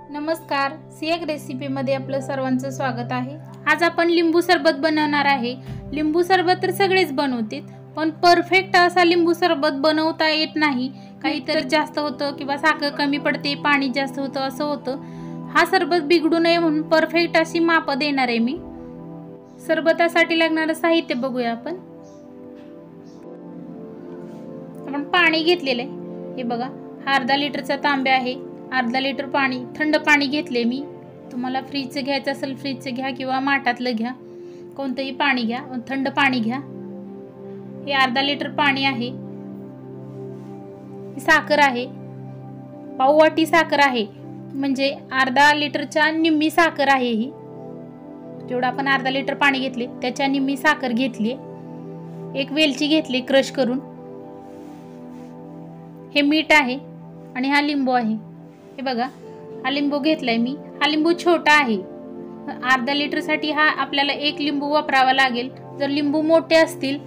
नमस्कार, सियाक रेसिपीमध्ये आपलं सर्वांचं स्वागत आहे। आज आपण लिंबू सरबत बनवणार आहे। लिंबू सरबत तर सगळेच बनवतात, पण परफेक्ट असा लिंबू सरबत बनवता येत नाही। काहीतरी जास्त होतं किंवा साखर कमी पडते, पाणी जास्त होतं असं होतं। हा सरबत बिघडू नये म्हणून परफेक्ट अशी माप देणार आहे मी। सरबतासाठी लागणारे साहित्य बघूया आपण पाणी घेतलेले हे बघा, हा अर्धा लिटरचा तांब्या आहे। अर्धा लिटर पाणी, थंड पाणी घेतले मी। तुम्हाला फ्रीजचं घ्यायचं असेल फ्रीजचं घ्या किंवा माठातलं घ्या, कोणतंही पाणी घ्या, थंड पाणी घ्या। हे अर्धा लिटर पाणी आहे। साखर आहे, पाव वाटी साखर आहे, म्हणजे अर्धा लिटरच्या निम्मी साखर आहे। ही जेवढं आपण अर्धा लिटर पाणी घेतले त्याच्या निम्मी साखर घेतली। एक वेलची घेतली क्रश करून। हे मीठ आहे आणि हा लिंबू आहे। हे बघा, हा लिंबू घेतलाय मी। हा लिंबू छोटा आहे, अर्धा लिटर साठी हा आपल्याला एक लिंबू वापरावा लागेल। जर लिंबू मोठे असतील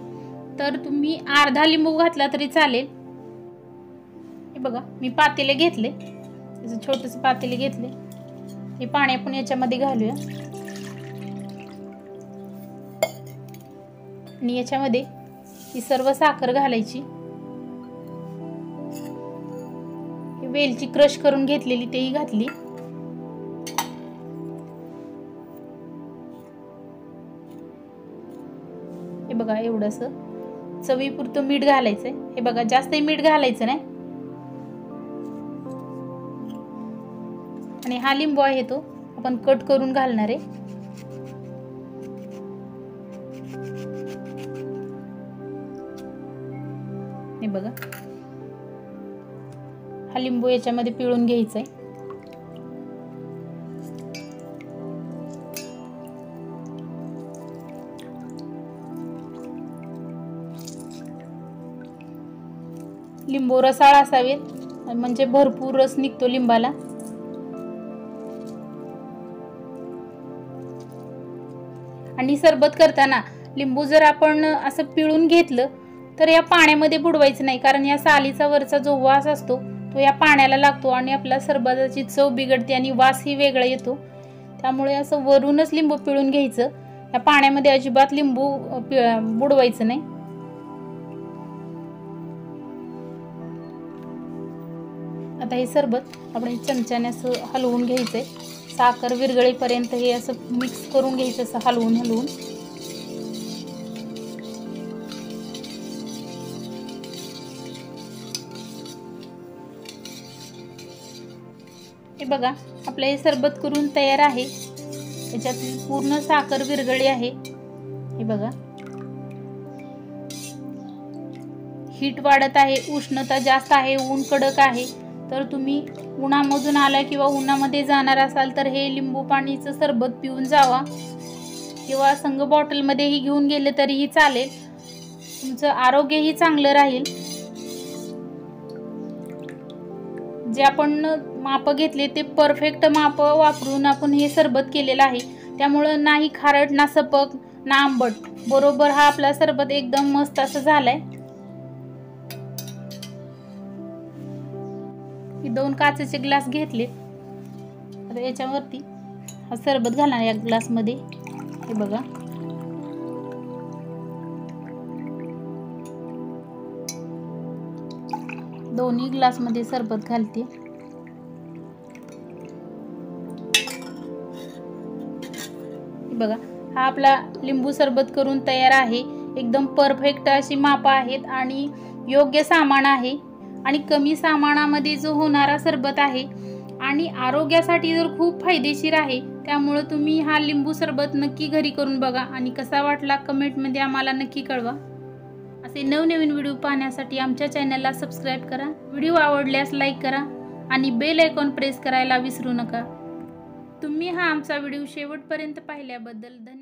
तर तुम्ही अर्धा लिंबू घातला तरी चालेल। हे बघा, मी पातेले घेतले, असं छोटंसं पातेले घेतले। हे पाणी आपण याच्यामध्ये घालूया आणि याच्यामध्ये ही सर्व साखर घालायची। वेलची क्रश करून घेतलेली तेही घातली। हे बघा, एवढंसं चवीपुरतं मीठ घालायचंय। हे बघा, जास्त मीठ घालायचं नाही। आणि हा लिंबू आहे तो आपण कट करून घालणार आहे। हे बघा, हा लिंबू याच्यामध्ये पिळून घ्यायचा आहे। लिंबू रसाळ असावेत, म्हणजे भरपूर रस निघतो लिंबाला। आणि सरबत करताना लिंबू जर आपण असं पिळून घेतलं तर या पाण्यामध्ये बुडवायचं नाही, कारण या सालीचा वरचा जो वास असतो तो या पाण्याला लागतो आणि आपल्या सरबताची चव बिघडते आणि वासही वेगळा येतो। त्यामुळे असं वरूनच लिंबू पिळून घ्यायचं, या पाण्यामध्ये अजिबात लिंबू बुडवायचं नाही। आता हे सरबत आपण चमच्याने असं हलवून घ्यायचंय, साखर विरघळेपर्यंत हे असं मिक्स करून घ्यायचं, असं हलवून हलवून। हे बघा, आपलं हे सरबत करून तयार आहे। याच्यात पूर्ण साखर विरघळली आहे। हे बघा, हीट वाढत आहे, उष्णता जास्त आहे, ऊन कडक आहे। तर तुम्ही उन्हामधून आला किंवा उन्हामध्ये जाणार असाल तर हे लिंबू पाणीचं सरबत पिऊन जावा, किंवा संग बॉटलमध्येही घेऊन गेले तरीही चालेल। तुमचं आरोग्यही चांगलं राहील। जे आपण माप घेतले ते परफेक्ट माप वापरून आपण हे सरबत केलेलं आहे। त्यामुळे नाही खारट ना सपक ना आंबट, बरोबर हा आपला सरबत एकदम मस्त असं झालाय। हे 2 काचेचे ग्लास घेतले, आता याच्यावरती हा सरबत घालणार या ग्लास मध्ये। हे बघा, दोन्ही ग्लास मध्ये सरबत घालते। बघा, हा आपला लिंबू सरबत करून तयार आहे। एकदम परफेक्ट अशी माप आहेत आणि योग्य सामान आहे आणि कमी सामानामध्ये जो होणारा सरबत आहे आणि आरोग्यासाठी जर खूप फायदेशीर आहे। त्यामुळे तुम्ही हा लिंबू सरबत नक्की घरी करून बघा आणि कसा वाटला कमेंटमध्ये आम्हाला नक्की कळवा। असे नवनवीन व्हिडिओ पाहण्यासाठी आमच्या चॅनलला सबस्क्राइब करा। व्हिडिओ आवडल्यास लाईक करा आणि बेल आयकॉन प्रेस करायला विसरू नका। तुम्ही हा आमचा व्हिडिओ शेवटपर्यंत पाहिल्याबद्दल धन्यवाद।